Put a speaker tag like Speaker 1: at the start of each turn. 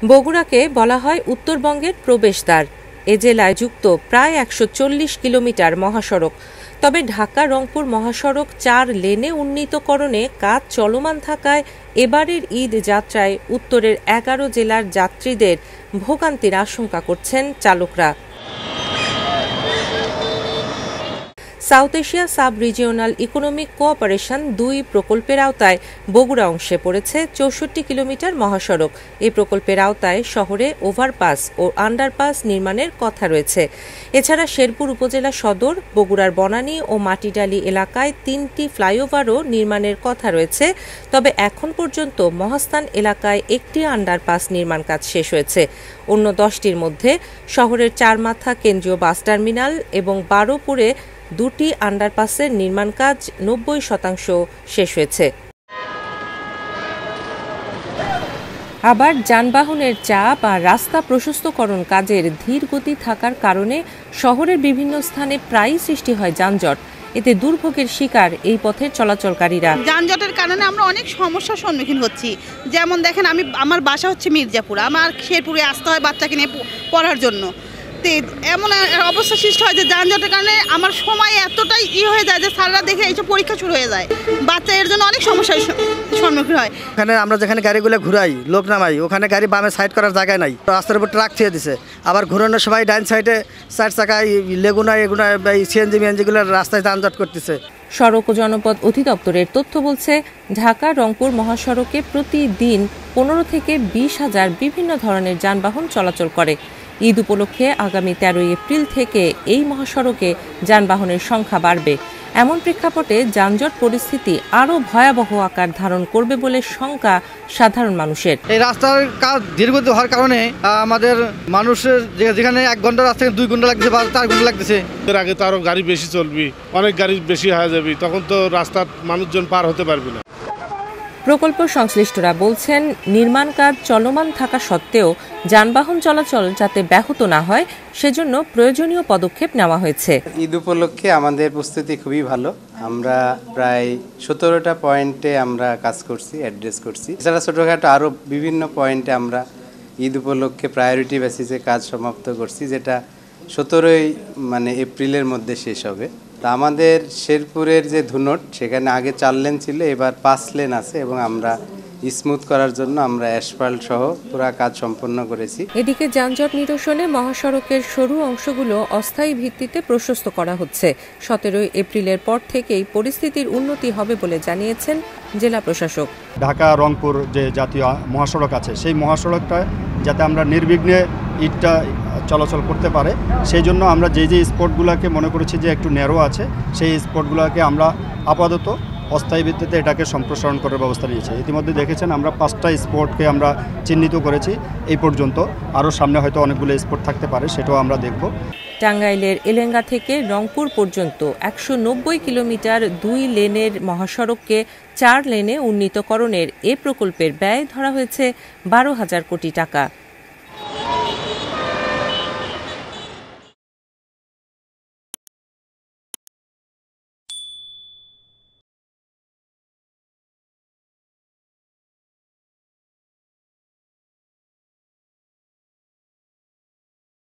Speaker 1: বগুড়াকে বলা হয় উত্তরবঙ্গের প্রবেশদ্বার। এ জেলায় যুক্ত প্রায় ১৪০ কিলোমিটার মহাসড়ক। তবে ঢাকা-রংপুর মহাসড়ক ৪ লেনে উন্নীতকরণে কাজ চলমান থাকায় এবারের ঈদ যাত্রায় উত্তরের ১১ জেলার যাত্রীদের ভোগান্তির আশঙ্কা করছেন চালকরা। South Asia sub regional economic cooperation ২ প্রকল্পের আওতায় বগুড়া অংশে পড়েছে ৬৪ কিলোমিটার মহাসড়ক। এই প্রকল্পের আওতায় শহরে ওভারপাস ও আন্ডারপাস নির্মাণের কথা রয়েছে। এছাড়া শেরপুর উপজেলা সদর, বগুড়ার বনানী ও মাটিডালি এলাকায় ৩টি ফ্লাইওভারও নির্মাণের কথা রয়েছে। তবে এখন পর্যন্ত মহাস্থান এলাকায় একটি আন্ডারপাস নির্মাণ কাজ শেষ হয়েছে। অন্য ১০টির মধ্যে শহরের চারমাথা কেন্দ্রীয় বাস টার্মিনাল এবং বারোপুরে ২টি আন্ডারপাসের নির্মাণ কাজ ৯০% শেষ হয়েছে। আবার যানবাহনের চাপ আর রাস্তা প্রশস্তকরণ কাজের ধীর গতি থাকার কারণে শহরের বিভিন্ন স্থানে প্রায়ই সৃষ্টি হয় যানজট। এতে দুর্ভোগের শিকার এই পথের চলাচলকারীরা।
Speaker 2: যানজটের কারণে আমরা অনেক সমস্যার সম্মুখীন হচ্ছি। যেমন দেখেন, আমার বাসা হচ্ছে মির্জাপুর, আমার শেরপুরে আসতে হয় বাচ্চাকে নিয়ে পড়ার জন্য। এমন অবস্থা সৃষ্টি হয় যে যানজটের কারণে আমার সময় এতটাই হয়ে যায় যে স্যাররা দেখে এইসব পরীক্ষা শুরু হয়ে যায়। বাচ্চা এর জন্য অনেক সমস্যার সম্মুখীন হয়।
Speaker 3: এখানে আমরা যেখানে গাড়িগুলো ঘুরাই, লোক নামাই, ওখানে গাড়ি বামে সাইড করার জায়গায় নাই, রাস্তার উপর ট্রাক ছেড়ে দিছে। আবার ঘুরানোর সময় ডাইন সাইডে ৪ চাকায় লেগুনা এগুনা সিএনজি মিএনজিগুলো রাস্তায় যানজট করতেছে।
Speaker 1: সড়ক ও জনপথ অধিদপ্তরের তথ্য বলছে, ঢাকা-রংপুর মহাসড়কে প্রতিদিন ১৫ থেকে ২০,০০০ বিভিন্ন ধরনের যানবাহন চলাচল করে। ঈদ উপলক্ষে আগামী ১৩ এপ্রিল থেকে এই মহাসড়কে যানবাহনের সংখ্যা বাড়বে। এমন প্রেক্ষাপটে যানজট পরিস্থিতি আরও ভয়াবহ আকার ধারণ করবে বলে শঙ্কা সাধারণ মানুষের।
Speaker 3: এই রাস্তার কাজ ধীরগতি হওয়ার কারণে আমাদের মানুষের যেখানে ১ ঘন্টা রাস্তা ২ ঘন্টা লাগছে বা ৪ ঘন্টা লাগতেছে।
Speaker 4: এর আগে তো আরো গাড়ি বেশি চলবি, অনেক গাড়ি বেশি হয়ে যাবে, তখন তো রাস্তার মানুষজন পার হতে পারবে না।
Speaker 1: প্রকল্প সংশ্লিষ্টরা বলছেন, নির্মাণ কাজ চলমান থাকা সত্ত্বেও যানবাহন চলাচল যাতে ব্যাহত না হয় সেজন্য প্রয়োজনীয় পদক্ষেপ নেওয়া হয়েছে।
Speaker 5: ঈদ উপলক্ষে আমাদের প্রস্তুতি খুবই ভালো। আমরা প্রায় ১৭টা পয়েন্টে আমরা কাজ করছি, অ্যাড্রেস করছি। এছাড়া ছোটোখাটো আরও বিভিন্ন পয়েন্টে আমরা ঈদ উপলক্ষে প্রায়োরিটি বেসিসে কাজ সমাপ্ত করছি, যেটা ১৭ এপ্রিলের মধ্যে শেষ হবে। তা আমাদের শেরপুরের যে ধুনট, সেখানে আগে ৪ লেন ছিল, এবার ৫ লেন আছে এবং আমরা স্মুথ করার জন্য আমরা অ্যাসফাল্ট সহ পুরো কাজ সম্পন্ন করেছি।
Speaker 1: এদিকে যানজট নিরসনে মহাসড়কের সরু অংশগুলো অস্থায়ী ভিত্তিতে প্রশস্ত করা হচ্ছে। ১৭ এপ্রিলের পর থেকেই পরিস্থিতির উন্নতি হবে বলে জানিয়েছেন জেলা প্রশাসক।
Speaker 6: ঢাকা-রংপুর যে জাতীয় মহাসড়ক আছে, সেই মহাসড়কটা যাতে আমরা নির্বিঘ্নে ঈদটা চলাচল করতে পারে, সেই জন্য আমরা যে স্পটগুলোকে মনে করেছি যে একটু ন্যারো আছে, সেই স্পটগুলোকে আমরা আপাতত অস্থায়ী ভিত্তিতে এটাকে সম্প্রসারণ করার ব্যবস্থা নিয়েছি। ইতিমধ্যে দেখেছেন আমরা ৫টা স্পটকে আমরা চিহ্নিত করেছি এই পর্যন্ত। আরও সামনে হয়তো অনেকগুলো স্পট থাকতে পারে, সেটাও আমরা দেখব।
Speaker 1: টাঙ্গাইলের এলেঙ্গা থেকে রংপুর পর্যন্ত ১৯০ কিলোমিটার ২ লেনের মহাসড়ককে ৪ লেনে উন্নীতকরণের এ প্রকল্পের ব্যয় ধরা হয়েছে ১২,০০০ কোটি টাকা।